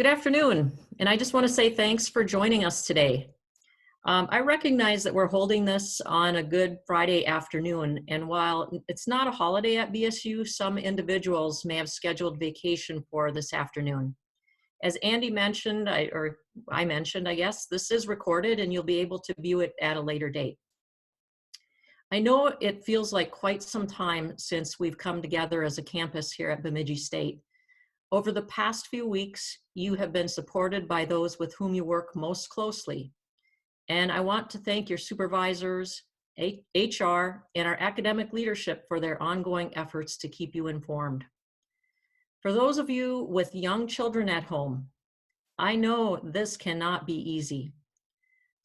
Good afternoon, and I just want to say thanks for joining us today. I recognize that we're holding this on a Good Friday afternoon, and while it's not a holiday at BSU, some individuals may have scheduled vacation for this afternoon. As Andy mentioned, I mentioned, I guess, this is recorded and you'll be able to view it at a later date. I know it feels like quite some time since we've come together as a campus here at Bemidji State. Over the past few weeks, you have been supported by those with whom you work most closely. And I want to thank your supervisors, HR, and our academic leadership for their ongoing efforts to keep you informed. For those of you with young children at home, I know this cannot be easy.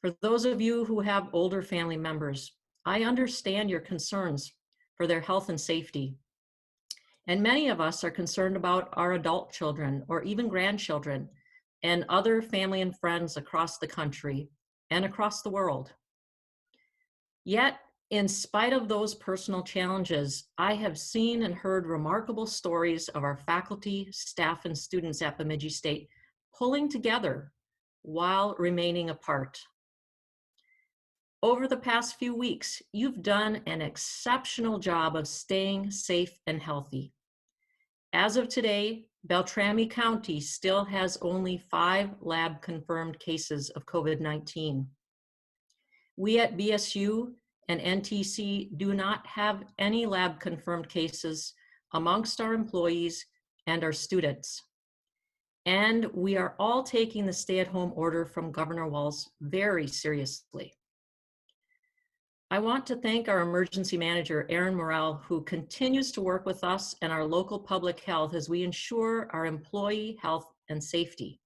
For those of you who have older family members, I understand your concerns for their health and safety. And many of us are concerned about our adult children or even grandchildren and other family and friends across the country and across the world. Yet, in spite of those personal challenges, I have seen and heard remarkable stories of our faculty, staff, and students at Bemidji State pulling together while remaining apart. Over the past few weeks, you've done an exceptional job of staying safe and healthy. As of today, Beltrami County still has only 5 lab-confirmed cases of COVID-19. We at BSU and NTC do not have any lab-confirmed cases amongst our employees and our students. And we are all taking the stay-at-home order from Governor Walz very seriously. I want to thank our emergency manager, Aaron Morrell, who continues to work with us and our local public health as we ensure our employee health and safety.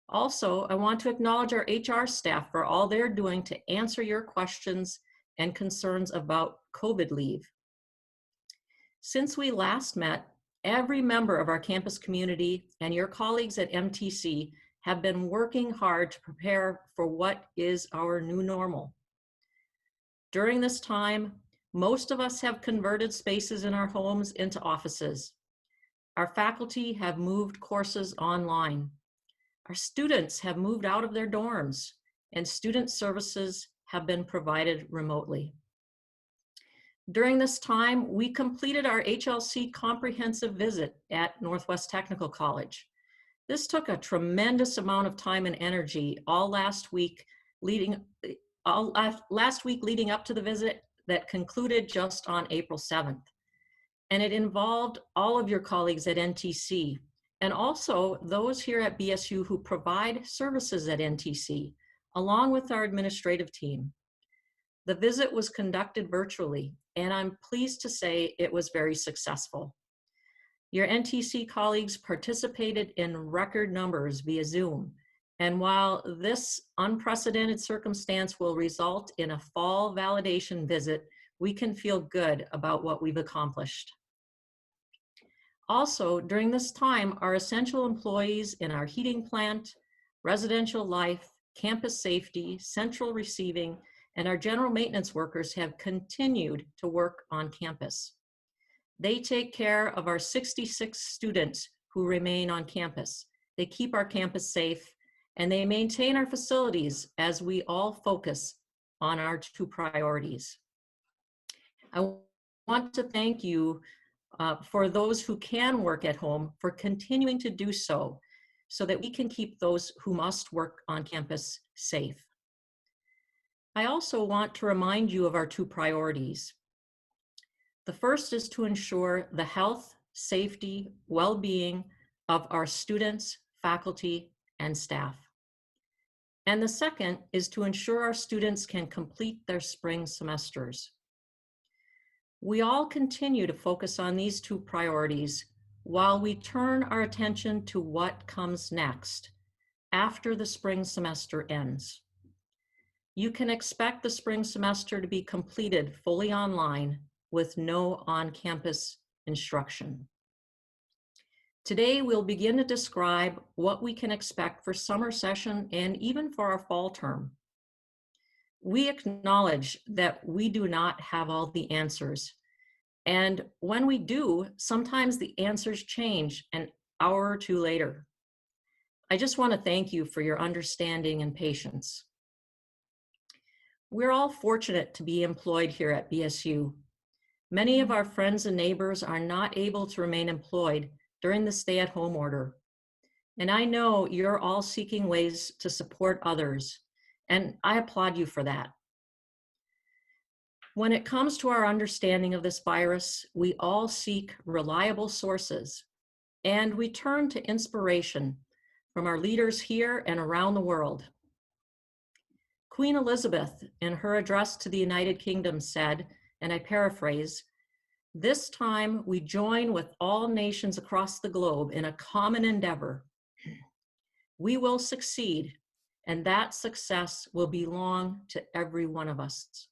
Also, I want to acknowledge our HR staff for all they're doing to answer your questions and concerns about COVID leave. Since we last met, every member of our campus community and your colleagues at MTC have been working hard to prepare for what is our new normal. During this time, most of us have converted spaces in our homes into offices. Our faculty have moved courses online. Our students have moved out of their dorms, and student services have been provided remotely. During this time, we completed our HLC comprehensive visit at Northwest Technical College. This took a tremendous amount of time and energy last week leading up to the visit that concluded just on April 7th. And it involved all of your colleagues at NTC and also those here at BSU who provide services at NTC, along with our administrative team. The visit was conducted virtually, and I'm pleased to say it was very successful. Your NTC colleagues participated in record numbers via Zoom. And while this unprecedented circumstance will result in a fall validation visit, we can feel good about what we've accomplished. Also, during this time, our essential employees in our heating plant, residential life, campus safety, central receiving, and our general maintenance workers have continued to work on campus. They take care of our 66 students who remain on campus. They keep our campus safe, and they maintain our facilities as we all focus on our 2 priorities. I want to thank you for those who can work at home for continuing to do so that we can keep those who must work on campus safe. I also want to remind you of our 2 priorities. The first is to ensure the health, safety, well-being of our students, faculty, and staff. And the second is to ensure our students can complete their spring semesters. We all continue to focus on these 2 priorities while we turn our attention to what comes next after the spring semester ends. You can expect the spring semester to be completed fully online with no on-campus instruction. Today, we'll begin to describe what we can expect for summer session and even for our fall term. We acknowledge that we do not have all the answers. And when we do, sometimes the answers change an hour or 2 later. I just want to thank you for your understanding and patience. We're all fortunate to be employed here at BSU. Many of our friends and neighbors are not able to remain employed during the stay-at-home order. And I know you're all seeking ways to support others, and I applaud you for that. When it comes to our understanding of this virus, we all seek reliable sources, and we turn to inspiration from our leaders here and around the world. Queen Elizabeth, in her address to the United Kingdom, said, and I paraphrase, "This time we join with all nations across the globe in a common endeavor. We will succeed, and that success will belong to every one of us.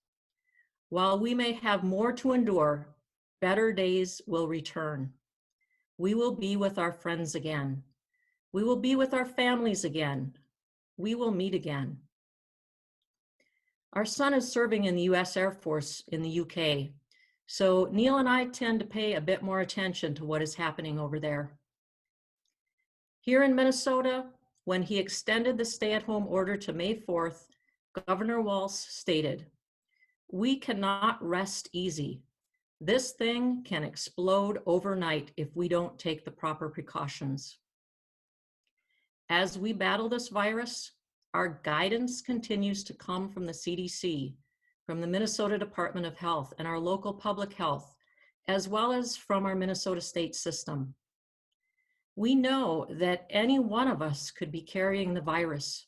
While we may have more to endure, better days will return. We will be with our friends again. We will be with our families again. We will meet again." Our son is serving in the US Air Force in the UK, so Neil and I tend to pay a bit more attention to what is happening over there. Here in Minnesota, when he extended the stay-at-home order to May 4th, Governor Walz stated, "We cannot rest easy. This thing can explode overnight if we don't take the proper precautions." As we battle this virus, our guidance continues to come from the CDC, from the Minnesota Department of Health and our local public health, as well as from our Minnesota state system. We know that any one of us could be carrying the virus,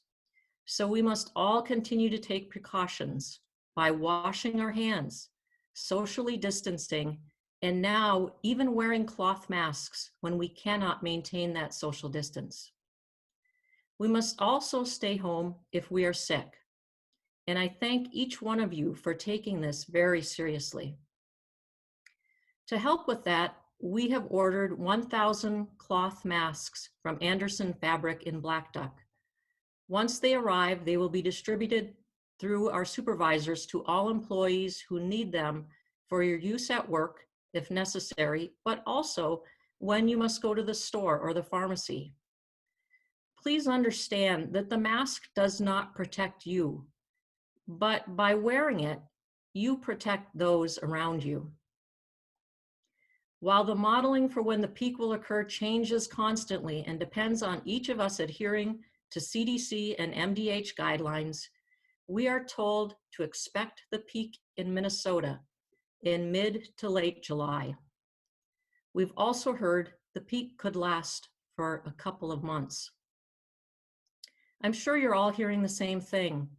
so we must all continue to take precautions by washing our hands, socially distancing, and now even wearing cloth masks when we cannot maintain that social distance. We must also stay home if we are sick, and I thank each one of you for taking this very seriously. To help with that, we have ordered 1,000 cloth masks from Anderson Fabric in Black Duck. Once they arrive, they will be distributed through our supervisors to all employees who need them for your use at work, if necessary, but also when you must go to the store or the pharmacy. Please understand that the mask does not protect you, but by wearing it, you protect those around you. While the modeling for when the peak will occur changes constantly and depends on each of us adhering to CDC and MDH guidelines, we are told to expect the peak in Minnesota in mid to late July. We've also heard the peak could last for a couple of months. I'm sure you're all hearing the same thing,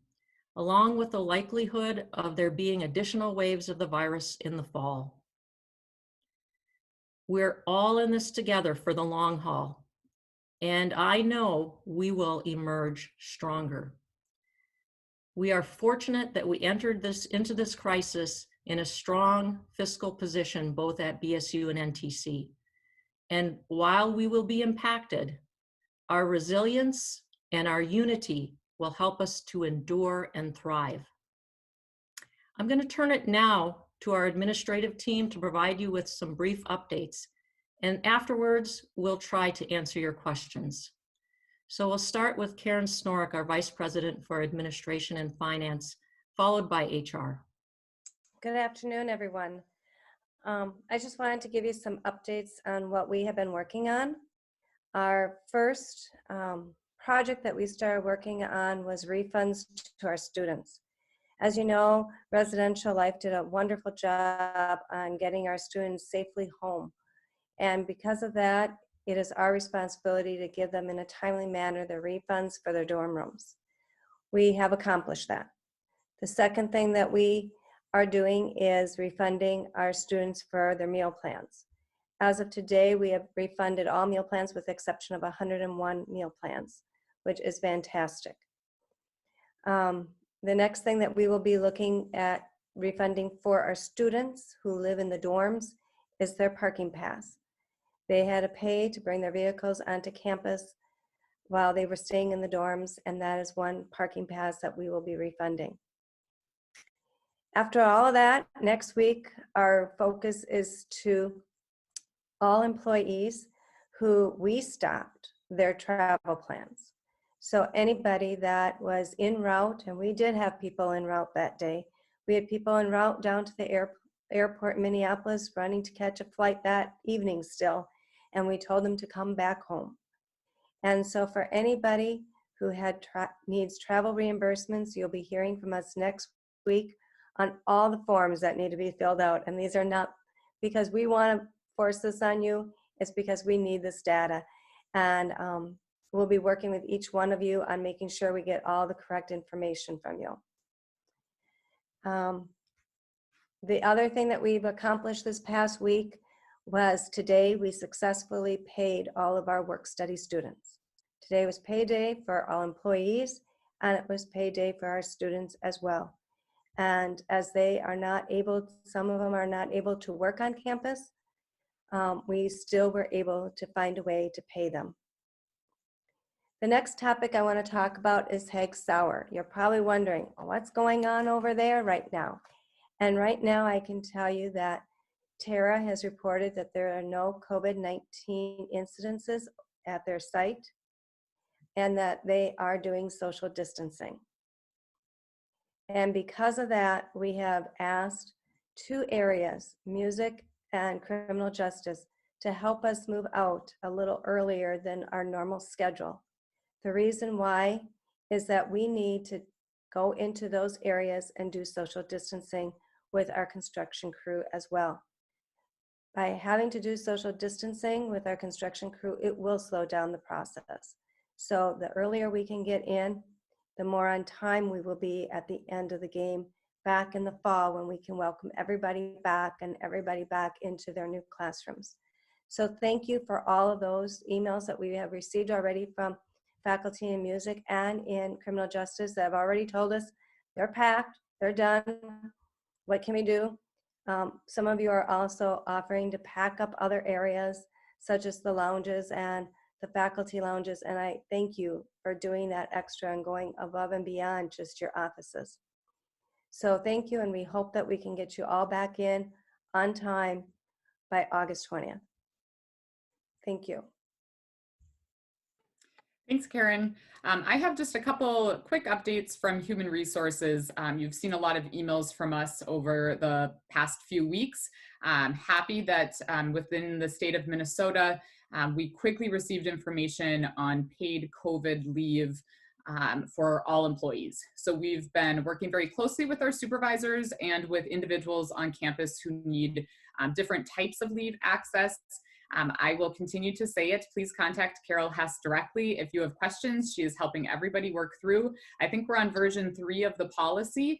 along with the likelihood of there being additional waves of the virus in the fall. We're all in this together for the long haul, and I know we will emerge stronger. We are fortunate that we entered into this crisis in a strong fiscal position, both at BSU and NTC. And while we will be impacted, our resilience and our unity will help us to endure and thrive. I'm going to turn it now to our administrative team to provide you with some brief updates, and afterwards we'll try to answer your questions. So we'll start with Karen Snorik, our Vice President for Administration and Finance, followed by HR. Good afternoon, everyone. I just wanted to give you some updates on what we have been working on. Our first project that we started working on was refunds to our students. As you know, Residential Life did a wonderful job on getting our students safely home. And because of that, it is our responsibility to give them in a timely manner their refunds for their dorm rooms. We have accomplished that. The second thing that we are doing is refunding our students for their meal plans. As of today, we have refunded all meal plans with the exception of 101 meal plans, which is fantastic. The next thing that we will be looking at refunding for our students who live in the dorms is their parking pass. They had to pay to bring their vehicles onto campus while they were staying in the dorms, and that is one parking pass that we will be refunding. After all of that, next week, our focus is to all employees who we stopped their travel plans. So anybody that was en route, and we did have people en route that day. We had people en route down to the airport in Minneapolis running to catch a flight that evening still, and we told them to come back home. And so for anybody who needs travel reimbursements, you'll be hearing from us next week on all the forms that need to be filled out. And these are not because we want to force this on you, it's because we need this data. And we'll be working with each one of you on making sure we get all the correct information from you. The other thing that we've accomplished this past week was today we successfully paid all of our work-study students. Today was payday for all employees, and it was payday for our students as well. And as they are not able, some of them are not able to work on campus, we still were able to find a way to pay them. The next topic I want to talk about is Hex Hour. You're probably wondering, what's going on over there right now? And right now I can tell you that Tara has reported that there are no COVID-19 incidences at their site and that they are doing social distancing. And because of that, we have asked two areas, music and criminal justice, to help us move out a little earlier than our normal schedule. The reason why is that we need to go into those areas and do social distancing with our construction crew as well. By having to do social distancing with our construction crew, it will slow down the process. So the earlier we can get in, the more on time we will be at the end of the game back in the fall when we can welcome everybody back and everybody back into their new classrooms. So thank you for all of those emails that we have received already from faculty in music and in criminal justice that have already told us they're packed, they're done, what can we do? Some of you are also offering to pack up other areas such as the lounges and the faculty lounges, and I thank you for doing that extra and going above and beyond just your offices. So thank you, and we hope that we can get you all back in on time by August 20th. Thank you. Thanks, Karen. I have just a couple quick updates from Human Resources. You've seen a lot of emails from us over the past few weeks. Happy that within the state of Minnesota, we quickly received information on paid COVID leave for all employees. So we've been working very closely with our supervisors and with individuals on campus who need different types of leave access. I will continue to say it. Please contact Carol Hess directly if you have questions. She is helping everybody work through. I think we're on version 3 of the policy.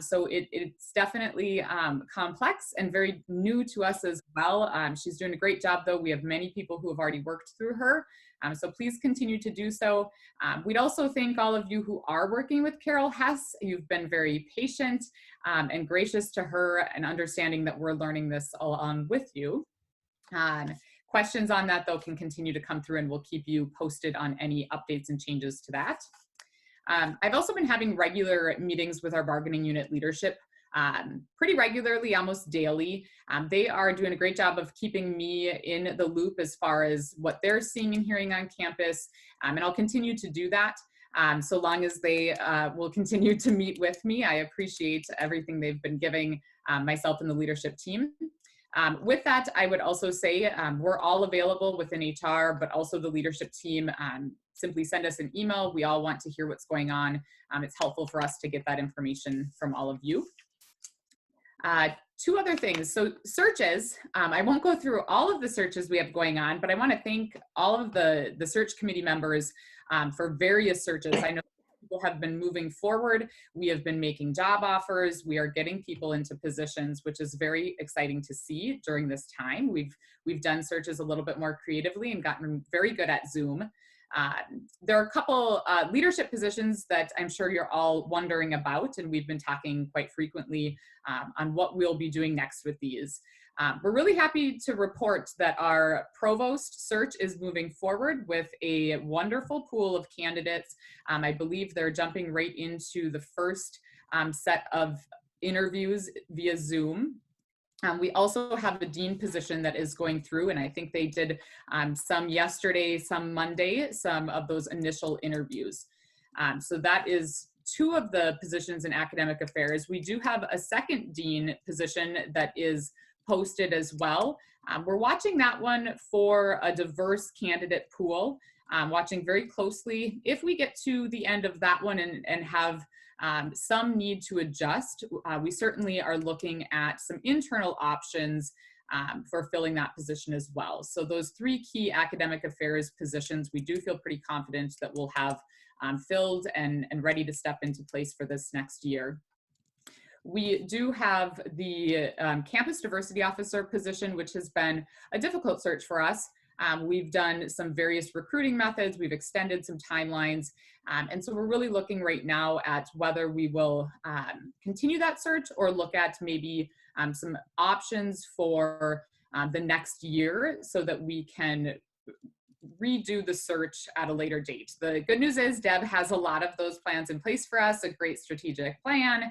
So it's definitely complex and very new to us as well. She's doing a great job though. We have many people who have already worked through her. So please continue to do so. We'd also thank all of you who are working with Carol Hess. You've been very patient and gracious to her and understanding that we're learning this along with you. Questions on that though can continue to come through and we'll keep you posted on any updates and changes to that. I've also been having regular meetings with our bargaining unit leadership pretty regularly, almost daily. They are doing a great job of keeping me in the loop as far as what they're seeing and hearing on campus, and I'll continue to do that. So long as they will continue to meet with me. I appreciate everything they've been giving myself and the leadership team. With that, I would also say we're all available within HR, but also the leadership team. Simply send us an email. We all want to hear what's going on. It's helpful for us to get that information from all of you. Two other things. So searches, I won't go through all of the searches we have going on, but I want to thank all of the search committee members for various searches. I know people have been moving forward. We have been making job offers. We are getting people into positions, which is very exciting to see during this time. We've done searches a little bit more creatively and gotten very good at Zoom. There are a couple leadership positions that I'm sure you're all wondering about, and we've been talking quite frequently on what we'll be doing next with these. We're really happy to report that our provost search is moving forward with a wonderful pool of candidates. I believe they're jumping right into the first set of interviews via Zoom. We also have a dean position that is going through, and I think they did some yesterday, some Monday, some of those initial interviews. So that is 2 of the positions in academic affairs. We do have a second dean position that is posted as well. We're watching that one for a diverse candidate pool, watching very closely. If we get to the end of that one and have some need to adjust, we certainly are looking at some internal options for filling that position as well. So those 3 key academic affairs positions, we do feel pretty confident that we'll have filled and ready to step into place for this next year. We do have the campus diversity officer position, which has been a difficult search for us. We've done some various recruiting methods, we've extended some timelines, and so we're really looking right now at whether we will continue that search or look at maybe some options for the next year so that we can redo the search at a later date. The good news is Deb has a lot of those plans in place for us, a great strategic plan.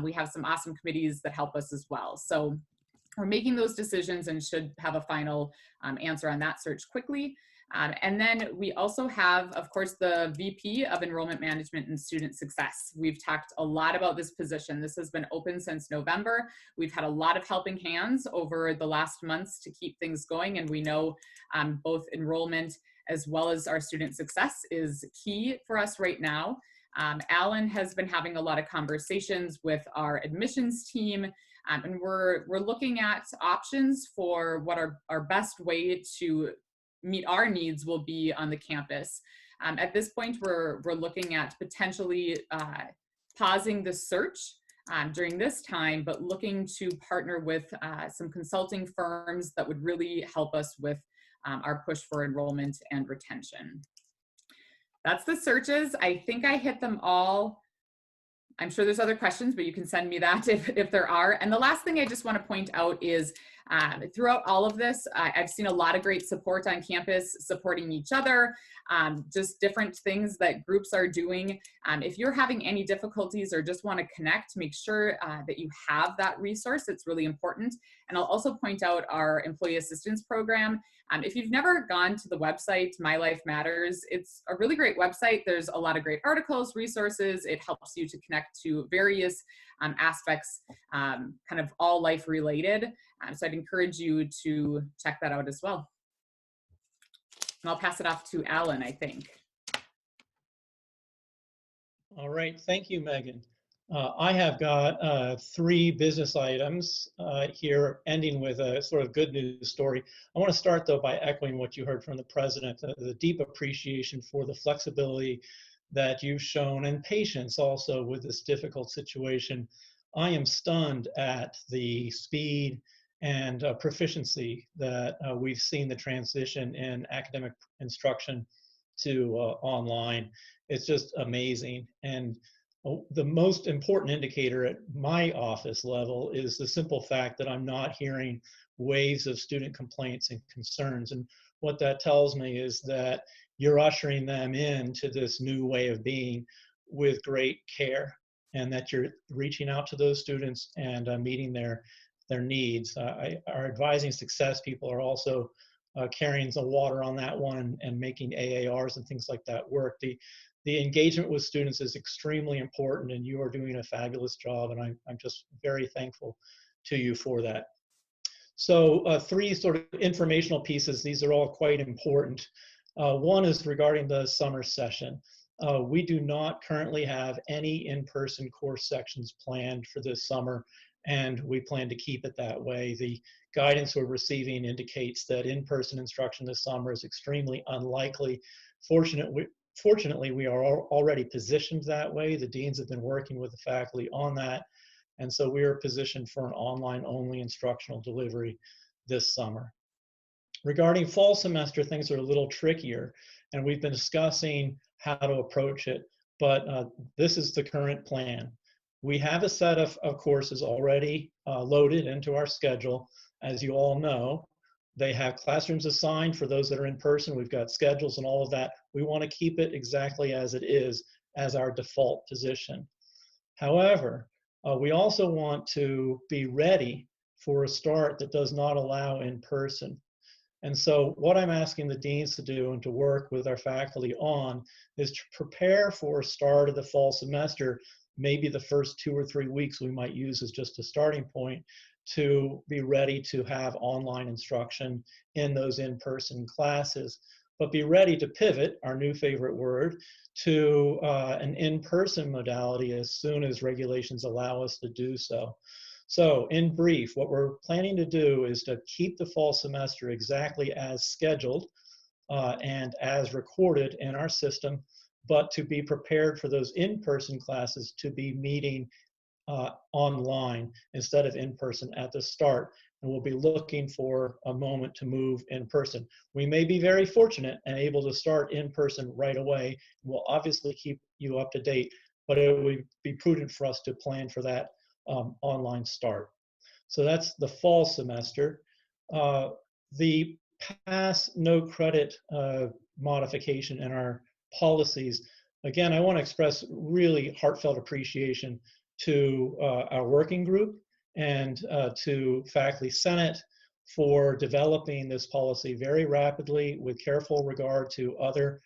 We have some awesome committees that help us as well. So we're making those decisions and should have a final answer on that search quickly. And then we also have, of course, the VP of Enrollment Management and Student Success. We've talked a lot about this position. This has been open since November. We've had a lot of helping hands over the last months to keep things going, and we know both enrollment as well as our student success is key for us right now. Alan has been having a lot of conversations with our admissions team, and we're looking at options for what our best way to meet our needs will be on the campus. At this point, we're looking at potentially pausing the search during this time, but looking to partner with some consulting firms that would really help us with our push for enrollment and retention. That's the searches. I think I hit them all. I'm sure there's other questions, but you can send me that if there are. And the last thing I just want to point out is throughout all of this, I've seen a lot of great support on campus, supporting each other, just different things that groups are doing. If you're having any difficulties or just want to connect, make sure that you have that resource. It's really important. And I'll also point out our employee assistance program. If you've never gone to the website, My Life Matters, it's a really great website. There's a lot of great articles, resources. It helps you to connect to various aspects, kind of all life related. So I'd encourage you to check that out as well. And I'll pass it off to Alan, I think. All right, thank you, Megan. I have got 3 business items here, ending with a sort of good news story. I want to start, though, by echoing what you heard from the president, the deep appreciation for the flexibility that you've shown and patience also with this difficult situation. I am stunned at the speed and proficiency that we've seen the transition in academic instruction to online. It's just amazing. And the most important indicator at my office level is the simple fact that I'm not hearing waves of student complaints and concerns. And what that tells me is that you're ushering them into this new way of being with great care, and that you're reaching out to those students and meeting their needs. Our advising success people are also carrying some water on that one and making AARs and things like that work. The engagement with students is extremely important, and you are doing a fabulous job, and I'm just very thankful to you for that. So 3 sort of informational pieces. These are all quite important. One is regarding the summer session. We do not currently have any in-person course sections planned for this summer, and we plan to keep it that way. The guidance we're receiving indicates that in-person instruction this summer is extremely unlikely. Fortunately, we are already positioned that way. The deans have been working with the faculty on that, and so we are positioned for an online-only instructional delivery this summer. Regarding fall semester, things are a little trickier, and we've been discussing how to approach it, but this is the current plan. We have a set of courses already loaded into our schedule. As you all know, they have classrooms assigned for those that are in person. We've got schedules and all of that. We want to keep it exactly as it is as our default position. However, we also want to be ready for a start that does not allow in person. And so what I'm asking the deans to do and to work with our faculty on is to prepare for a start of the fall semester. Maybe the first 2 or 3 weeks we might use as just a starting point to be ready to have online instruction in those in-person classes, but be ready to pivot, our new favorite word, to an in-person modality as soon as regulations allow us to do so. So in brief, what we're planning to do is to keep the fall semester exactly as scheduled and as recorded in our system, but to be prepared for those in-person classes to be meeting online instead of in person at the start. And we'll be looking for a moment to move in person. We may be very fortunate and able to start in person right away. We'll obviously keep you up to date, but it would be prudent for us to plan for that online start. So that's the fall semester. The pass no credit modification in our policies. Again, I want to express really heartfelt appreciation to our working group and to Faculty Senate for developing this policy very rapidly with careful regard to other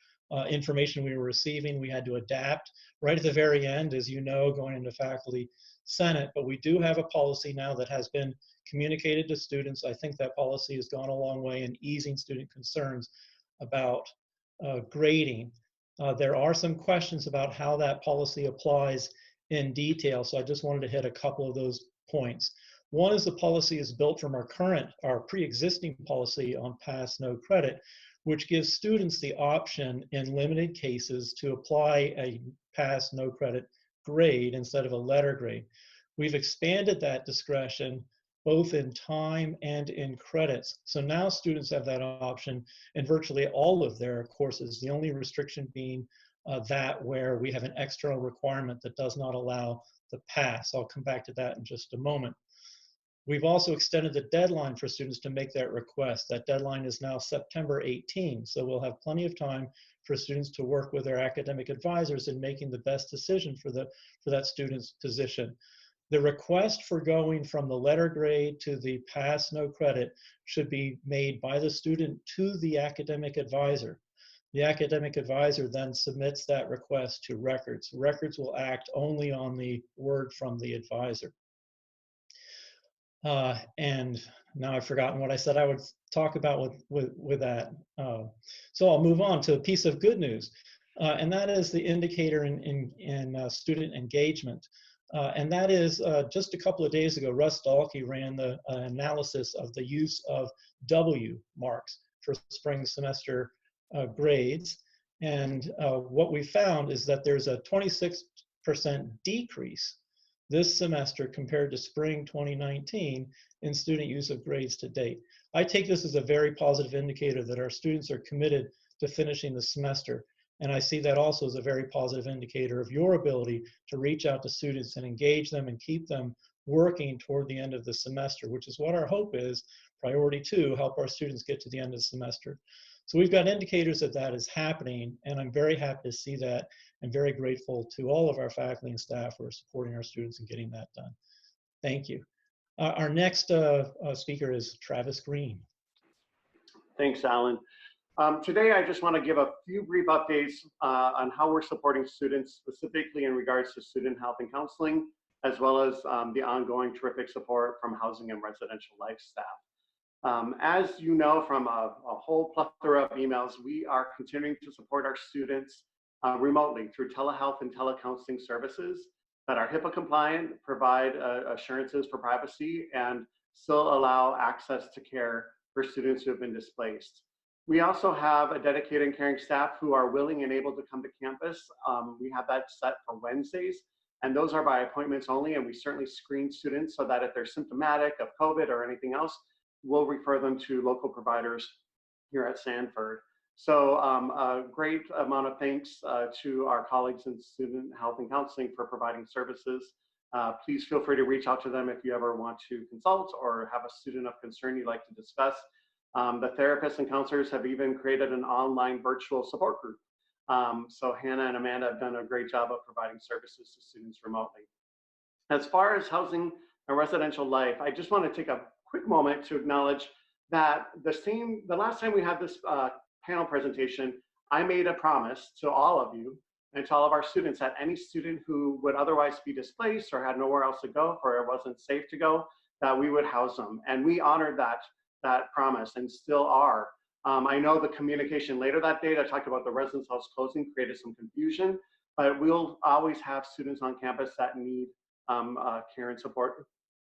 information we were receiving. We had to adapt right at the very end, as you know, going into Faculty Senate, but we do have a policy now that has been communicated to students. I think that policy has gone a long way in easing student concerns about grading. There are some questions about how that policy applies in detail, so I just wanted to hit a couple of those points. One is the policy is built from our pre-existing policy on pass no credit, which gives students the option in limited cases to apply a pass no credit grade instead of a letter grade. We've expanded that discretion both in time and in credits. So now students have that option in virtually all of their courses, the only restriction being that where we have an external requirement that does not allow the pass. I'll come back to that in just a moment. We've also extended the deadline for students to make that request. That deadline is now September 18, so we'll have plenty of time for students to work with their academic advisors in making the best decision for that student's position. The request for going from the letter grade to the pass no credit should be made by the student to the academic advisor. The academic advisor then submits that request to records. Records will act only on the word from the advisor. And now I've forgotten what I said I would talk about with that. So I'll move on to a piece of good news, and that is the indicator in student engagement. And that is just a couple of days ago, Russ Dahlke ran the analysis of the use of W marks for spring semester grades. And what we found is that there's a 26% decrease this semester compared to spring 2019 in student use of grades to date. I take this as a very positive indicator that our students are committed to finishing the semester. And I see that also as a very positive indicator of your ability to reach out to students and engage them and keep them working toward the end of the semester, which is what our hope is, priority 2, help our students get to the end of the semester. So we've got indicators that that is happening, and I'm very happy to see that and very grateful to all of our faculty and staff who are supporting our students and getting that done. Thank you. Our next speaker is Travis Greene. Thanks, Alan. Today, I just want to give a few brief updates on how we're supporting students, specifically in regards to student health and counseling, as well as the ongoing terrific support from housing and residential life staff. As you know from a whole plethora of emails, we are continuing to support our students remotely through telehealth and telecounseling services that are HIPAA compliant, provide assurances for privacy, and still allow access to care for students who have been displaced. We also have a dedicated and caring staff who are willing and able to come to campus. We have that set for Wednesdays, and those are by appointments only, and we certainly screen students so that if they're symptomatic of COVID or anything else, we'll refer them to local providers here at Sanford. So a great amount of thanks to our colleagues in student health and counseling for providing services. Please feel free to reach out to them if you ever want to consult or have a student of concern you'd like to discuss. The therapists and counselors have even created an online virtual support group. So Hannah and Amanda have done a great job of providing services to students remotely. As far as housing and residential life, I just want to take a quick moment to acknowledge that the last time we had this panel presentation, I made a promise to all of you and to all of our students that any student who would otherwise be displaced or had nowhere else to go or it wasn't safe to go, that we would house them. And we honored that promise and still are. I know the communication later that day that talked about the residence house closing created some confusion, but we'll always have students on campus that need care and support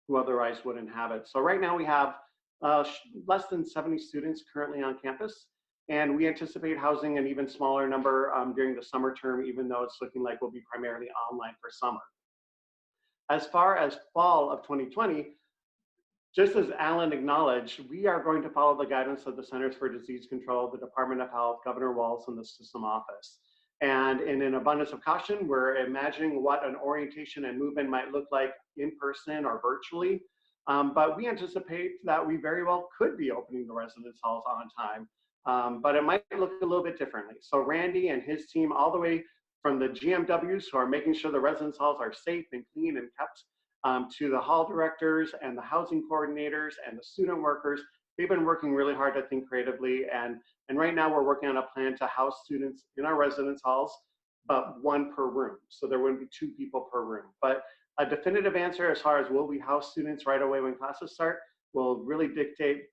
who otherwise wouldn't have it. So right now we have less than 70 students currently on campus, and we anticipate housing an even smaller number during the summer term, even though it's looking like we'll be primarily online for summer. As far as fall of 2020, just as Alan acknowledged, we are going to follow the guidance of the Centers for Disease Control, the Department of Health, Governor Walz, and the system office. And in an abundance of caution, we're imagining what an orientation and movement might look like in person or virtually. But we anticipate that we very well could be opening the residence halls on time, but it might look a little bit differently. So Randy and his team, all the way from the GMWs who are making sure the residence halls are safe and clean and kept, to the hall directors and the housing coordinators and the student workers, they've been working really hard to think creatively. And right now we're working on a plan to house students in our residence halls, but one per room. So there wouldn't be 2 people per room. But a definitive answer as far as will we house students right away when classes start will really dictate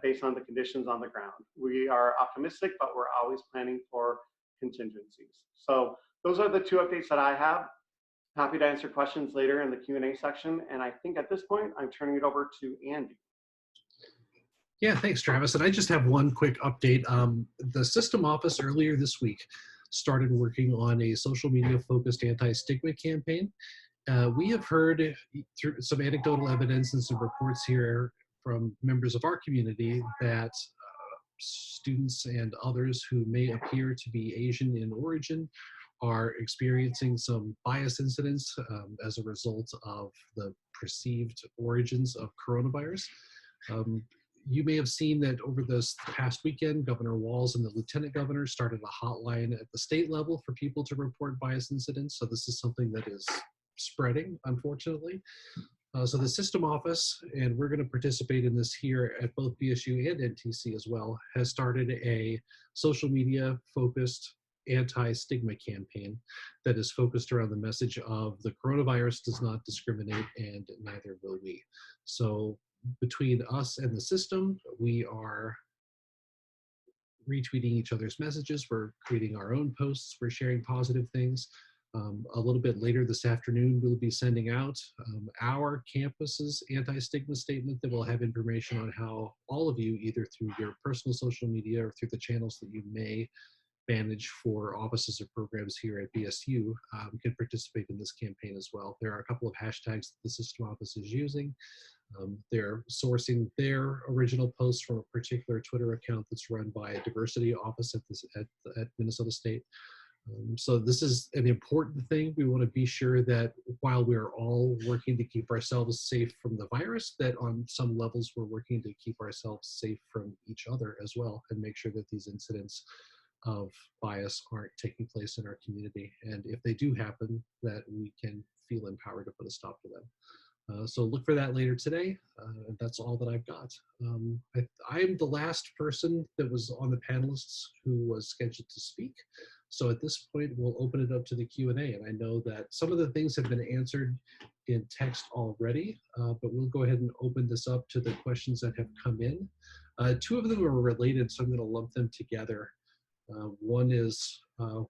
based on the conditions on the ground. We are optimistic, but we're always planning for contingencies. So those are the 2 updates that I have. Happy to answer questions later in the Q&A section. And I think at this point, I'm turning it over to Andy. Yeah, thanks, Travis. And I just have one quick update. The system office earlier this week started working on a social media focused anti-stigma campaign. We have heard through some anecdotal evidence and some reports here from members of our community that students and others who may appear to be Asian in origin are experiencing some bias incidents as a result of the perceived origins of coronavirus. You may have seen that over this past weekend, Governor Walz and the Lieutenant Governor started a hotline at the state level for people to report bias incidents. So this is something that is spreading, unfortunately. So the system office, and we're going to participate in this here at both BSU and NTC as well, has started a social media focused anti-stigma campaign that is focused around the message of the coronavirus does not discriminate and neither will we. So between us and the system, we are retweeting each other's messages, we're creating our own posts, we're sharing positive things. A little bit later this afternoon, we'll be sending out our campus's anti-stigma statement that will have information on how all of you, either through your personal social media or through the channels that you may manage for offices or programs here at BSU, can participate in this campaign as well. There are a couple of hashtags that the system office is using. They're sourcing their original posts from a particular Twitter account that's run by a diversity office at Minnesota State. So this is an important thing. We want to be sure that while we're all working to keep ourselves safe from the virus, that on some levels we're working to keep ourselves safe from each other as well, and make sure that these incidents of bias aren't taking place in our community. And if they do happen, that we can feel empowered to put a stop to them. So look for that later today. That's all that I've got. I am the last person that was on the panelists who was scheduled to speak. So at this point, we'll open it up to the Q&A. And I know that some of the things have been answered in text already, but we'll go ahead and open this up to the questions that have come in. 2 of them are related, so I'm going to lump them together. One is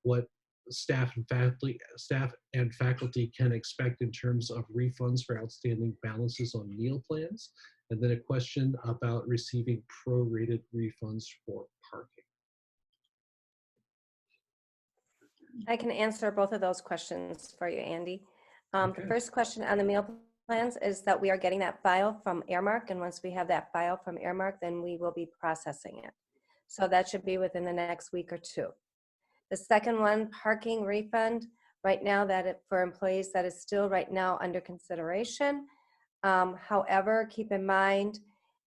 what staff and faculty can expect in terms of refunds for outstanding balances on meal plans, and then a question about receiving prorated refunds for parking. I can answer both of those questions for you, Andy. Okay. The first question on the meal plans is that we are getting that file from Earmark, and once we have that file from Earmark, then we will be processing it. So that should be within the next week or 2. The second one, parking refund, right now for employees, that is still right now under consideration. However, keep in mind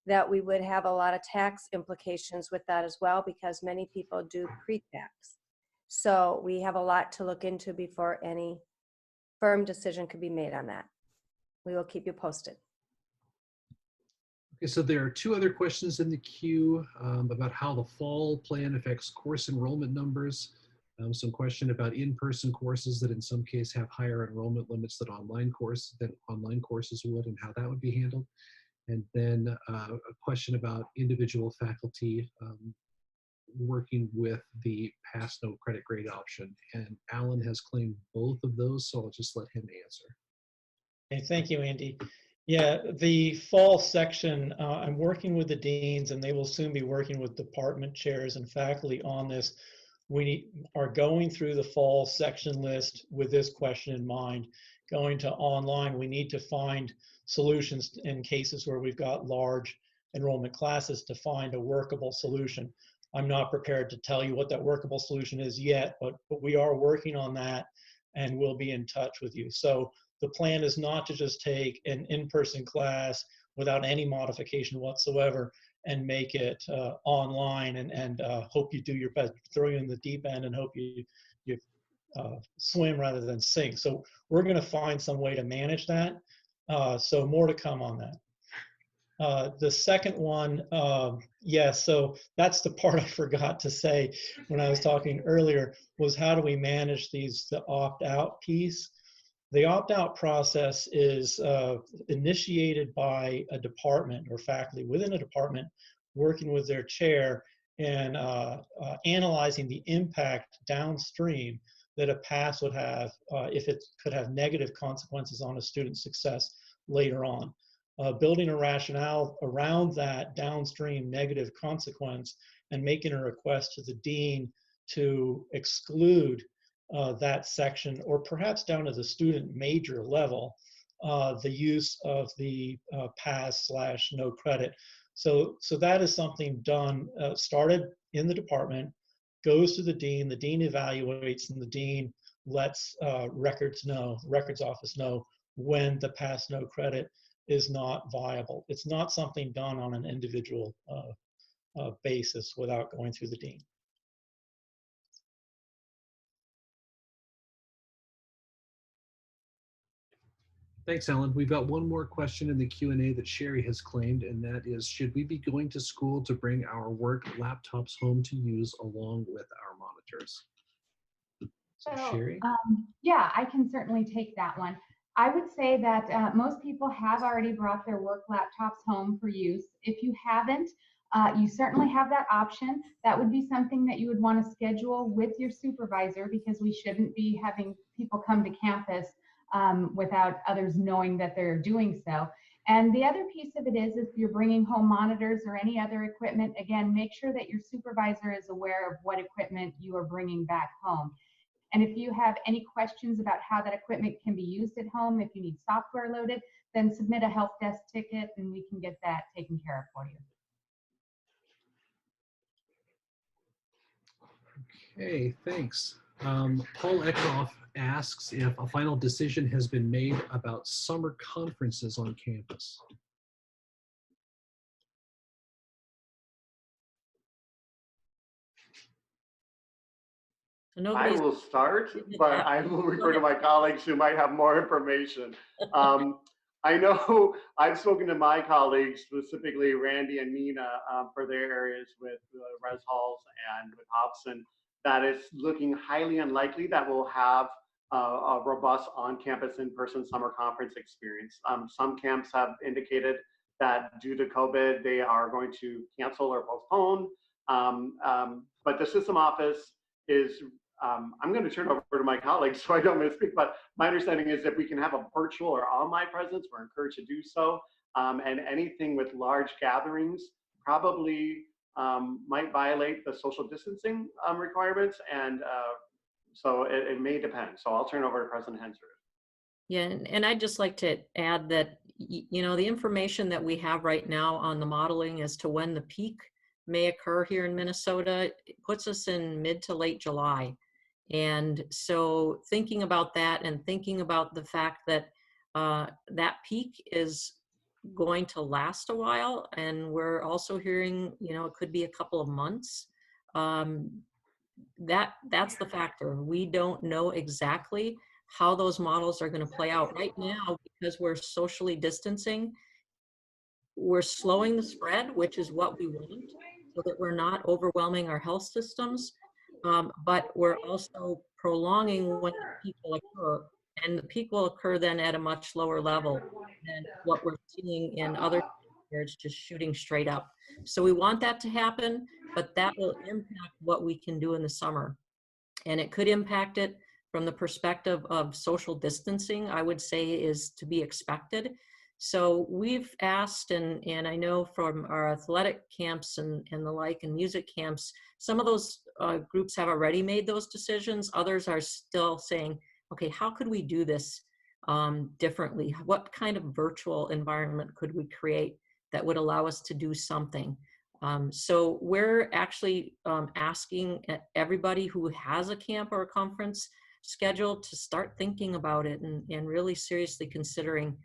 that we would have a lot of tax implications with that as well, because many people do pre-tax. So we have a lot to look into before any firm decision could be made on that. We will keep you posted. Okay, so there are two other questions in the queue about how the fall plan affects course enrollment numbers. Some question about in-person courses that in some case have higher enrollment limits than online courses would, and how that would be handled. And then a question about individual faculty working with the pass no credit grade option. And Alan has claimed both of those, so I'll just let him answer. Okay, thank you, Andy. Yeah, the fall section, I'm working with the deans, and they will soon be working with department chairs and faculty on this. We are going through the fall section list with this question in mind. Going to online, we need to find solutions in cases where we've got large enrollment classes to find a workable solution. I'm not prepared to tell you what that workable solution is yet, but we are working on that, and we'll be in touch with you. So the plan is not to just take an in-person class without any modification whatsoever and make it online and hope you do your best, throw you in the deep end and hope you swim rather than sink. So we're going to find some way to manage that. So more to come on that. The second one, yes, so that's the part I forgot to say when I was talking earlier, was how do we manage the opt-out piece? The opt-out process is initiated by a department or faculty within a department working with their chair and analyzing the impact downstream that a pass would have if it could have negative consequences on a student's success later on. Building a rationale around that downstream negative consequence and making a request to the dean to exclude that section, or perhaps down to the student major level, the use of the pass/no credit. So that is something done, started in the department, goes to the dean evaluates, and the dean lets records office know when the pass/no credit is not viable. It's not something done on an individual basis without going through the dean. Thanks, Alan. We've got one more question in the Q&A that Sherry has claimed, and that is, should we be going to school to bring our work laptops home to use along with our monitors? So, Sherry? Yeah, I can certainly take that one. I would say that most people have already brought their work laptops home for use. If you haven't, you certainly have that option. That would be something that you would want to schedule with your supervisor, because we shouldn't be having people come to campus without others knowing that they're doing so. And the other piece of it is, if you're bringing home monitors or any other equipment, again, make sure that your supervisor is aware of what equipment you are bringing back home. And if you have any questions about how that equipment can be used at home, if you need software loaded, then submit a help desk ticket and we can get that taken care of for you. Okay, thanks. Paul Eckhoff asks if a final decision has been made about summer conferences on campus. I will start, but I will refer to my colleagues who might have more information. I know I've spoken to my colleagues, specifically Randy and Nina, for their areas with Res Halls and with Hobson, that it's looking highly unlikely that we'll have a robust on-campus in-person summer conference experience. Some camps have indicated that due to COVID, they are going to cancel or postpone. But the system office is, I'm going to turn over to my colleagues so I don't misspeak, but my understanding is that we can have a virtual or online presence. We're encouraged to do so. And anything with large gatherings probably might violate the social distancing requirements. And so it may depend. So I'll turn over to President Hensrud. Yeah, and I'd just like to add that, you know, the information that we have right now on the modeling as to when the peak may occur here in Minnesota, it puts us in mid to late July. And so thinking about that and thinking about the fact that that peak is going to last a while, and we're also hearing, you know, it could be a couple of months. That's the factor. We don't know exactly how those models are going to play out right now, because we're socially distancing. we're slowing the spread, which is what we want, so that we're not overwhelming our health systems, but we're also prolonging when people occur, and the people occur then at a much lower level than what we're seeing in other where it's just shooting straight up. So we want that to happen, but that will impact what we can do in the summer. And it could impact it from the perspective of social distancing, I would say is to be expected. So we've asked, and I know from our athletic camps and the like, and music camps, some of those groups have already made those decisions. Others are still saying, okay, how could we do this differently? What kind of virtual environment could we create that would allow us to do something? So we're actually asking everybody who has a camp or a conference scheduled to start thinking about it and really seriously considering,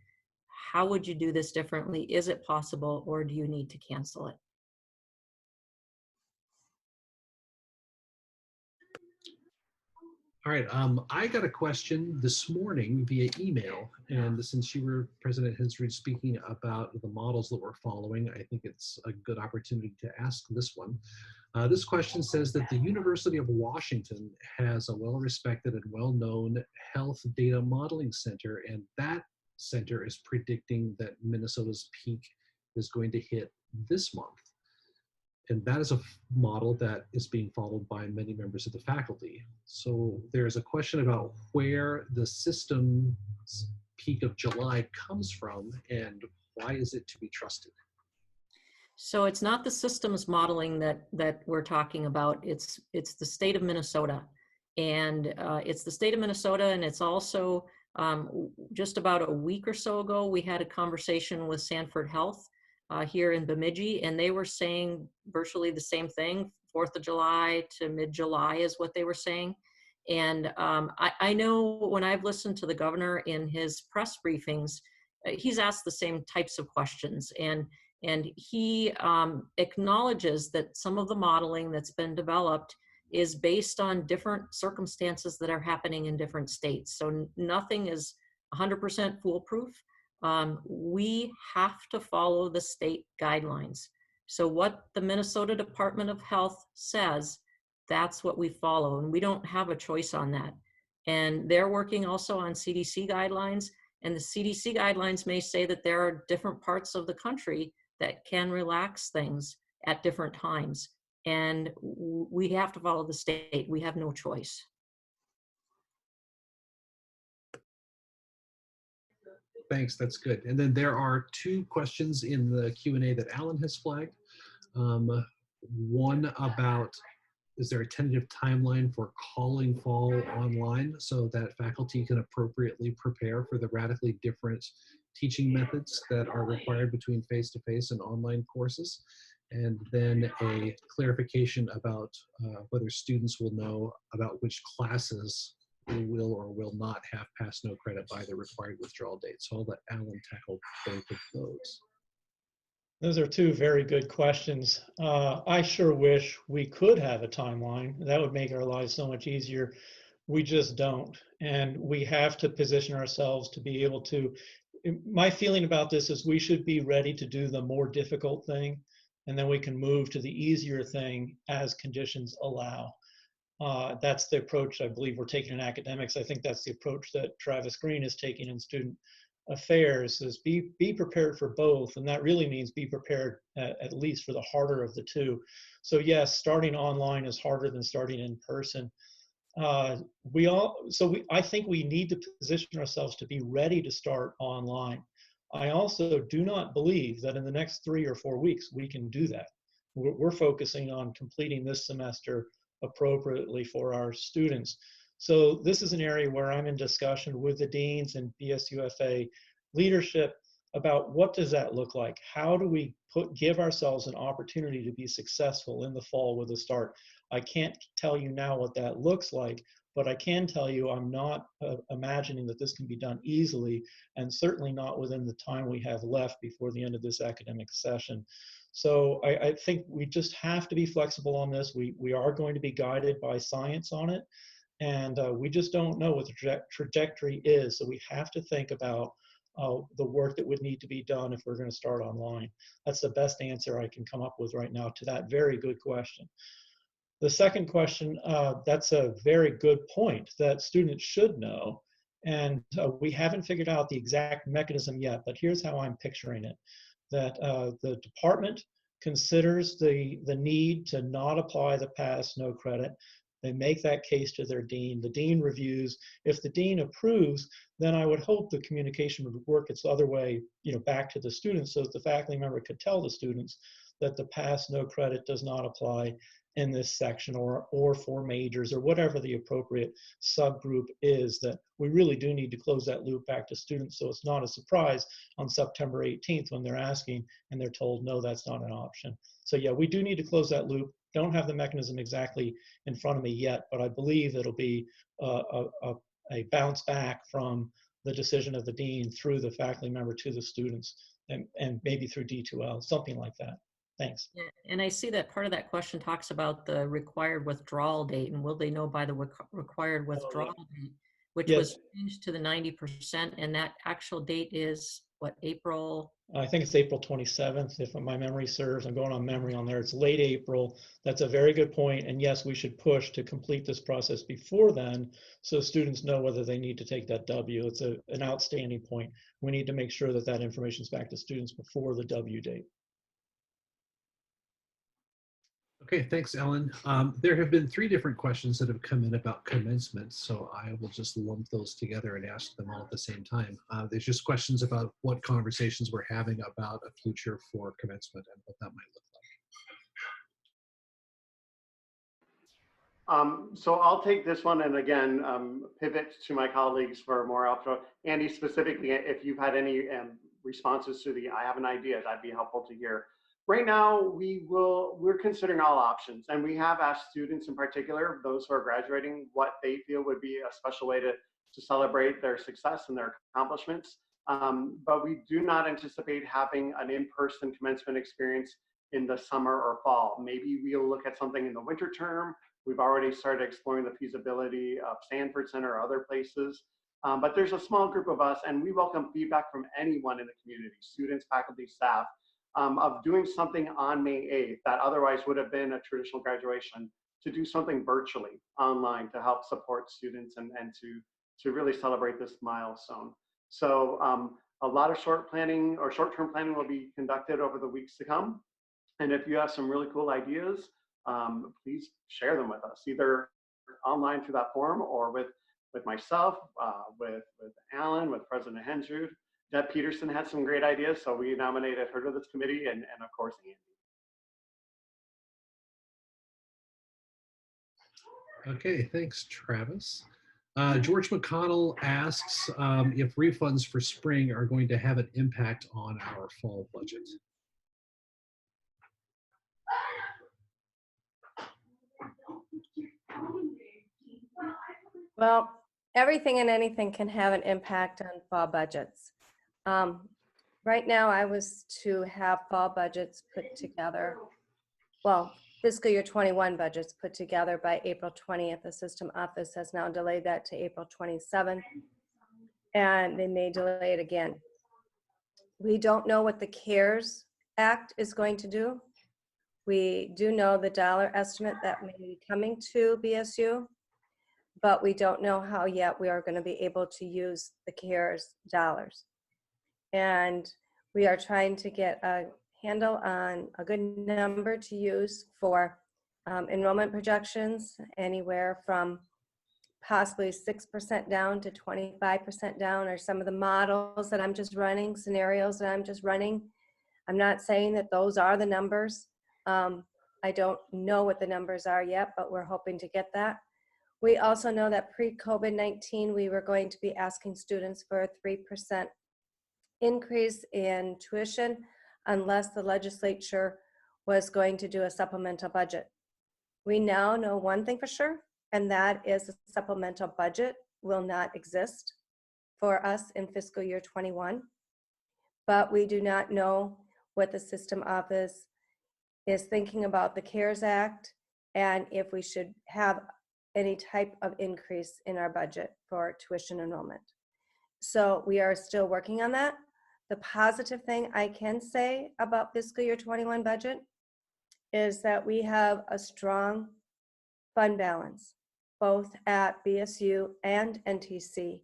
how would you do this differently? Is it possible, or do you need to cancel it? All right, I got a question this morning via email, and since you were President Hensrud speaking about the models that we're following, I think it's a good opportunity to ask this one. This question says that the University of Washington has a well-respected and well-known health data modeling center, and that center is predicting that Minnesota's peak is going to hit this month. And that is a model that is being followed by many members of the faculty. So there's a question about where the system's peak of July comes from and why is it to be trusted? So it's not the systems modeling that we're talking about. It's the state of Minnesota, and it's the state of Minnesota, and it's also just about a week or so ago we had a conversation with Sanford Health here in Bemidji, and they were saying virtually the same thing. 4th of July to mid-July is what they were saying. And I know when I've listened to the governor in his press briefings, he's asked the same types of questions, and he acknowledges that some of the modeling that's been developed is based on different circumstances that are happening in different states. So nothing is 100% foolproof. We have to follow the state guidelines. So what the Minnesota Department of Health says, that's what we follow, and we don't have a choice on that. And they're working also on CDC guidelines, and the CDC guidelines may say that there are different parts of the country that can relax things at different times. And we have to follow the state. We have no choice. Thanks, that's good. And then there are two questions in the Q&A that Alan has flagged. One about, is there a tentative timeline for calling fall online so that faculty can appropriately prepare for the radically different teaching methods that are required between face-to-face and online courses? And then a clarification about whether students will know about which classes will or will not have pass no credit by the required withdrawal date. So I'll let Alan tackle both of those. Those are two very good questions. I sure wish we could have a timeline. That would make our lives so much easier. We just don't. And we have to position ourselves to be able to, my feeling about this is we should be ready to do the more difficult thing, and then we can move to the easier thing as conditions allow. That's the approach I believe we're taking in academics. I think that's the approach that Travis Greene is taking in student affairs, is be prepared for both. And that really means be prepared at least for the harder of the two. So yes, starting online is harder than starting in person. I think we need to position ourselves to be ready to start online. I also do not believe that in the next 3 or 4 weeks we can do that. We're focusing on completing this semester appropriately for our students. So this is an area where I'm in discussion with the deans and BSUFA leadership about what does that look like? How do we give ourselves an opportunity to be successful in the fall with a start? I can't tell you now what that looks like, but I can tell you I'm not imagining that this can be done easily, and certainly not within the time we have left before the end of this academic session. So I think we just have to be flexible on this. We are going to be guided by science on it, and we just don't know what the trajectory is. So we have to think about the work that would need to be done if we're going to start online. That's the best answer I can come up with right now to that very good question. The second question, that's a very good point that students should know. And we haven't figured out the exact mechanism yet, but here's how I'm picturing it. That the department considers the need to not apply the pass, no credit. They make that case to their dean. The dean reviews. If the dean approves, then I would hope the communication would work its other way, back to the students, so that the faculty member could tell the students that the pass, no credit does not apply in this section, or for majors, or whatever the appropriate subgroup is. That we really do need to close that loop back to students, so it's not a surprise on September 18th when they're asking and they're told, no, that's not an option. So yeah, we do need to close that loop. Don't have the mechanism exactly in front of me yet, but I believe it'll be a bounce back from the decision of the dean through the faculty member to the students, and maybe through D2L, something like that. Thanks. Yeah, and I see that part of that question talks about the required withdrawal date, and will they know by the required withdrawal date, which Yes. was changed to the 90%, and that actual date is what, April? I think it's April 27th, if my memory serves. I'm going on memory on there. It's late April. That's a very good point. And yes, we should push to complete this process before then, so students know whether they need to take that W. It's an outstanding point. We need to make sure that that information is back to students before the W date. Okay, thanks, Ellen. There have been 3 different questions that have come in about commencement, so I will just lump those together and ask them all at the same time. There's just questions about what conversations we're having about a future for commencement and what that might look like. So I'll take this one, and again, pivot to my colleagues for more outro. Andy, specifically, if you've had any responses to the I have an idea, that'd be helpful to hear. Right now, we're considering all options, and we have asked students in particular, those who are graduating, what they feel would be a special way to celebrate their success and their accomplishments. But we do not anticipate having an in-person commencement experience in the summer or fall. Maybe we'll look at something in the winter term. We've already started exploring the feasibility of Sanford Center or other places. But there's a small group of us, and we welcome feedback from anyone in the community, students, faculty, staff, of doing something on May 8th that otherwise would have been a traditional graduation, to do something virtually online to help support students and to really celebrate this milestone. So a lot of short-term planning will be conducted over the weeks to come. And if you have some really cool ideas, please share them with us, either online through that forum or with myself, with Alan, with President Hensrud. Deb Peterson had some great ideas, so we nominated her to this committee, and of course, Andy. Okay, thanks, Travis. George McConnell asks if refunds for spring are going to have an impact on our fall budget. Well, everything and anything can have an impact on fall budgets. Right now, I was to have fall budgets put together, well, fiscal year 21 budgets put together by April 20th. The system office has now delayed that to April 27th, and they may delay it again. We don't know what the CARES Act is going to do. We do know the dollar estimate that may be coming to BSU, but we don't know how yet we are going to be able to use the CARES dollars. And we are trying to get a handle on a good number to use for enrollment projections, anywhere from possibly 6% down to 25% down, or some of the models that I'm just running, scenarios that I'm just running. I'm not saying that those are the numbers. I don't know what the numbers are yet, but we're hoping to get that. We also know that pre-COVID-19, we were going to be asking students for a 3% increase in tuition unless the legislature was going to do a supplemental budget. We now know one thing for sure, and that is the supplemental budget will not exist for us in fiscal year 21. But we do not know what the system office is thinking about the CARES Act and if we should have any type of increase in our budget for tuition enrollment. So we are still working on that. The positive thing I can say about fiscal year 21 budget is that we have a strong fund balance, both at BSU and NTC.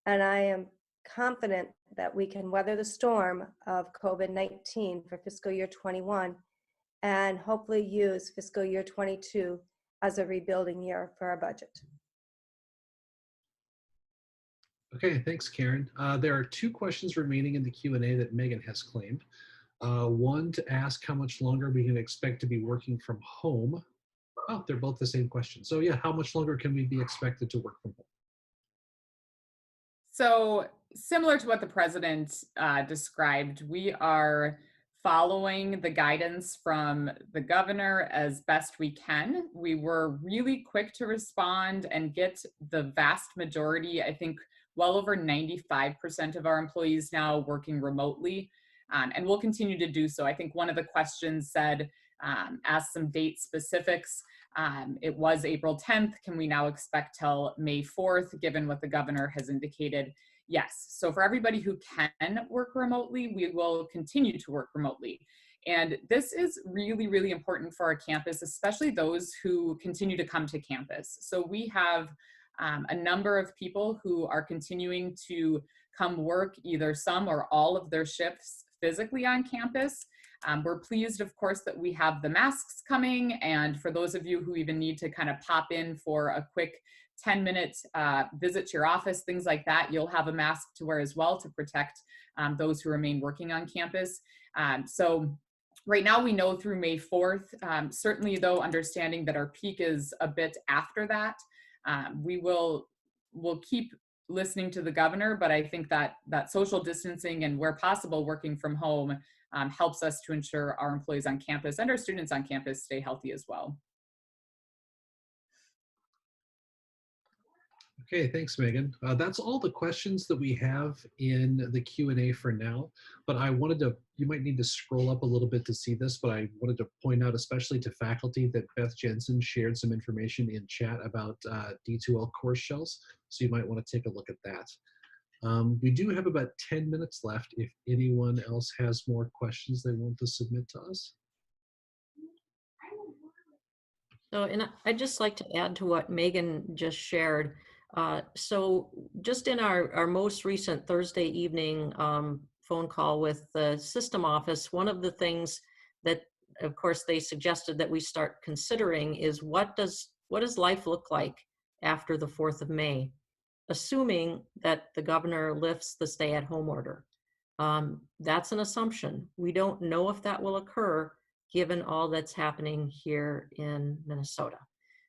And I am confident that we can weather the storm of COVID-19 for fiscal year 21 and hopefully use fiscal year 22 as a rebuilding year for our budget. Okay, thanks, Karen. There are two questions remaining in the Q&A that Megan has claimed. One to ask how much longer we can expect to be working from home. Oh, they're both the same question. So yeah, how much longer can we be expected to work from home? So similar to what the president described, we are following the guidance from the governor as best we can. We were really quick to respond and get the vast majority, I think well over 95% of our employees now working remotely, and we'll continue to do so. I think one of the questions said, asked some date specifics. It was April 10th. Can we now expect till May 4th, given what the governor has indicated? Yes. So for everybody who can work remotely, we will continue to work remotely. And this is really, really important for our campus, especially those who continue to come to campus. So we have a number of people who are continuing to come work either some or all of their shifts physically on campus. We're pleased, of course, that we have the masks coming. And for those of you who even need to kind of pop in for a quick 10-minute visit to your office, things like that, you'll have a mask to wear as well to protect those who remain working on campus. So right now we know through May 4th, certainly though, understanding that our peak is a bit after that, we'll keep listening to the governor, but I think that social distancing and where possible working from home helps us to ensure our employees on campus and our students on campus stay healthy as well. Okay, thanks, Megan. That's all the questions that we have in the Q&A for now, but I wanted to, you might need to scroll up a little bit to see this, but I wanted to point out, especially to faculty, that Beth Jensen shared some information in chat about D2L course shells, so you might want to take a look at that. We do have about 10 minutes left if anyone else has more questions they want to submit to us. So, and I'd just like to add to what Megan just shared. So just in our most recent Thursday evening phone call with the system office, one of the things that, of course, they suggested that we start considering is what does life look like after the 4th of May, assuming that the governor lifts the stay-at-home order. That's an assumption. We don't know if that will occur given all that's happening here in Minnesota.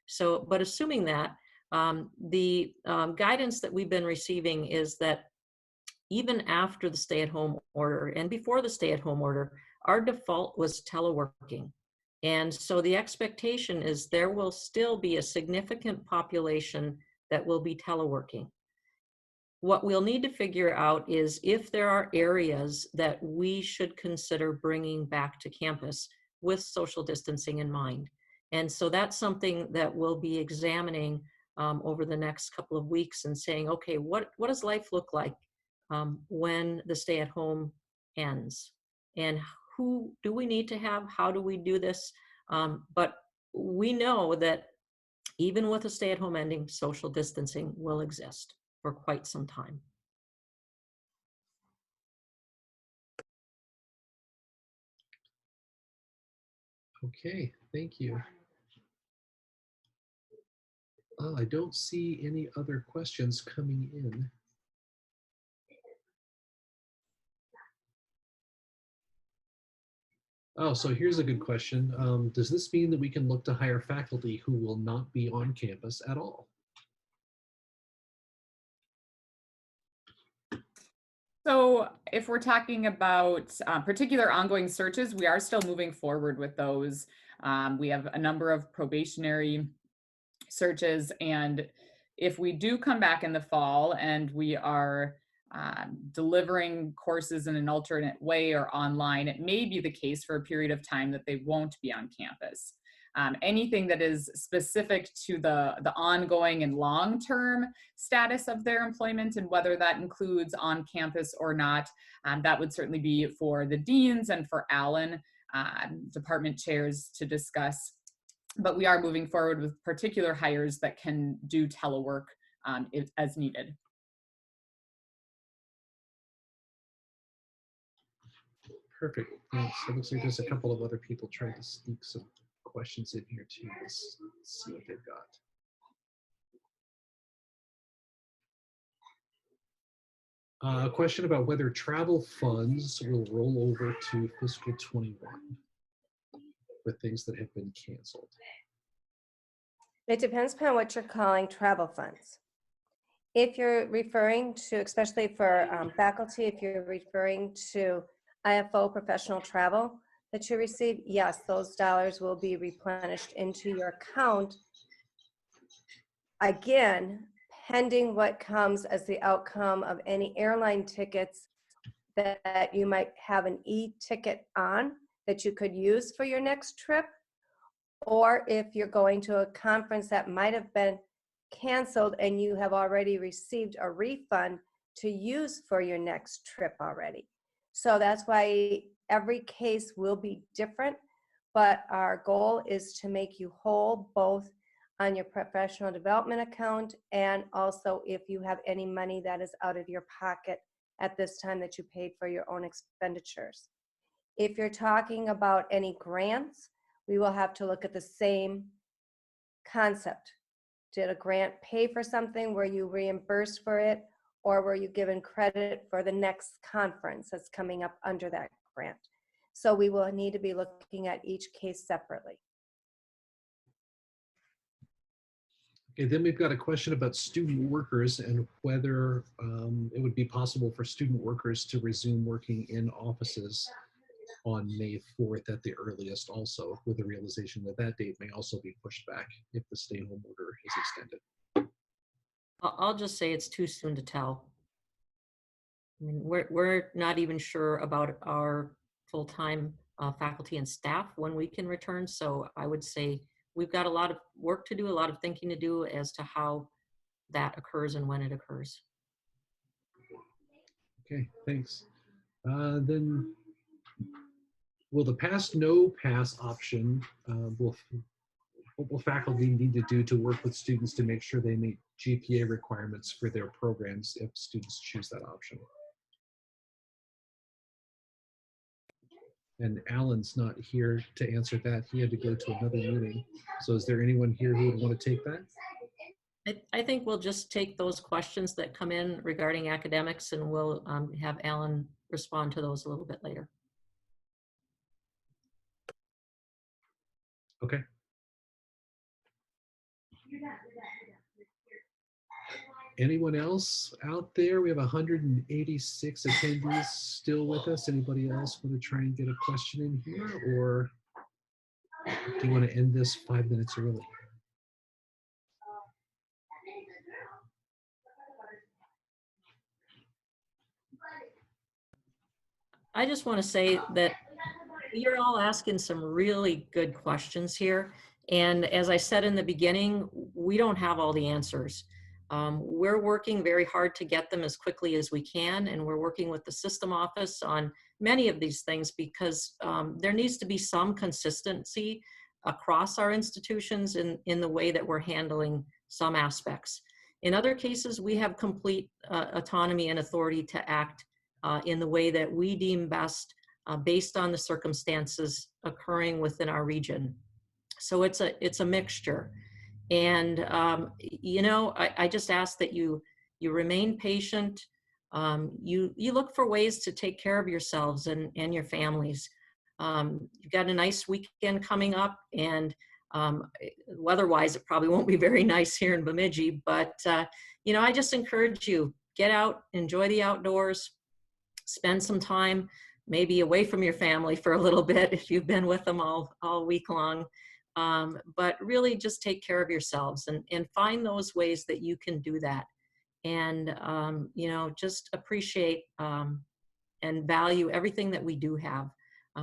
So, but assuming that, the guidance that we've been receiving is that even after the stay-at-home order and before the stay-at-home order, our default was teleworking. And so the expectation is there will still be a significant population that will be teleworking. What we'll need to figure out is if there are areas that we should consider bringing back to campus with social distancing in mind. And so that's something that we'll be examining over the next couple of weeks and saying, okay, what does life look like when the stay-at-home ends? And who do we need to have? How do we do this? But we know that even with a stay-at-home ending, social distancing will exist for quite some time. Okay, thank you. I don't see any other questions coming in. Oh, so here's a good question. Does this mean that we can look to hire faculty who will not be on campus at all? So if we're talking about particular ongoing searches, we are still moving forward with those. We have a number of probationary searches, and if we do come back in the fall and we are delivering courses in an alternate way or online, it may be the case for a period of time that they won't be on campus. Anything that is specific to the ongoing and long-term status of their employment and whether that includes on campus or not, that would certainly be for the deans and for Alan, department chairs, to discuss. But we are moving forward with particular hires that can do telework as needed. Perfect. Thanks. It looks like there's a couple of other people trying to sneak some questions in here too. Let's see what they've got. A question about whether travel funds will roll over to fiscal 21 for things that have been canceled. It depends upon what you're calling travel funds. If you're referring to, especially for faculty, if you're referring to IFO professional travel that you receive, yes, those dollars will be replenished into your account. Again, pending what comes as the outcome of any airline tickets that you might have an e-ticket on that you could use for your next trip, or if you're going to a conference that might have been canceled and you have already received a refund to use for your next trip already. So that's why every case will be different, but our goal is to make you whole both on your professional development account and also if you have any money that is out of your pocket at this time that you paid for your own expenditures. If you're talking about any grants, we will have to look at the same concept. Did a grant pay for something? Were you reimbursed for it? Or were you given credit for the next conference that's coming up under that grant? So we will need to be looking at each case separately. Okay, then we've got a question about student workers and whether it would be possible for student workers to resume working in offices on May 4th at the earliest, also with the realization that that date may also be pushed back if the stay-home order is extended. I'll just say it's too soon to tell. I mean, we're not even sure about our full-time faculty and staff when we can return. So I would say we've got a lot of work to do, a lot of thinking to do as to how that occurs and when it occurs. Okay, thanks. Then will the pass no pass option, what will faculty need to do to work with students to make sure they meet GPA requirements for their programs if students choose that option? And Alan's not here to answer that. He had to go to another meeting. So is there anyone here who would want to take that? I think we'll just take those questions that come in regarding academics and we'll have Alan respond to those a little bit later. Okay. Anyone else out there? We have 186 attendees still with us. Anybody else want to try and get a question in here, or do you want to end this 5 minutes early? I just want to say that you're all asking some really good questions here. And as I said in the beginning, we don't have all the answers. We're working very hard to get them as quickly as we can, and we're working with the system office on many of these things because there needs to be some consistency across our institutions in the way that we're handling some aspects. In other cases, we have complete autonomy and authority to act in the way that we deem best based on the circumstances occurring within our region. So it's a mixture. And, you know, I just ask that you remain patient. You look for ways to take care of yourselves and your families. You've got a nice weekend coming up, and weather-wise, it probably won't be very nice here in Bemidji, but, you know, I just encourage you, get out, enjoy the outdoors, spend some time maybe away from your family for a little bit if you've been with them all week long. But really just take care of yourselves and find those ways that you can do that. And, you know, just appreciate and value everything that we do have.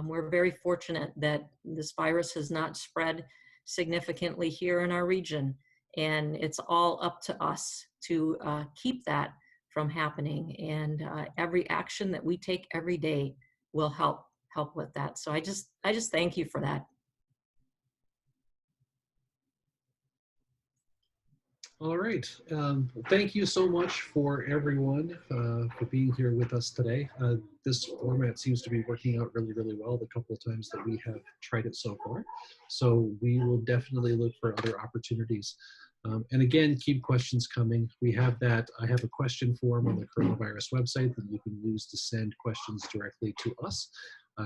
We're very fortunate that this virus has not spread significantly here in our region. And it's all up to us to keep that from happening. And every action that we take every day will help with that. So I just thank you for that. All right. Thank you so much for everyone for being here with us today. This format seems to be working out really, really well the couple of times that we have tried it so far. So we will definitely look for other opportunities. And again, keep questions coming. I have a question form on the coronavirus website that you can use to send questions directly to us.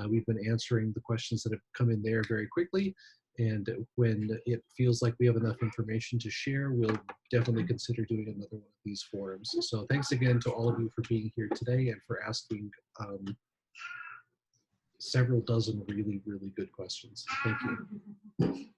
We've been answering the questions that have come in there very quickly. And when it feels like we have enough information to share, we'll definitely consider doing another one of these forums. So thanks again to all of you for being here today and for asking several dozen really, really good questions. Thank you.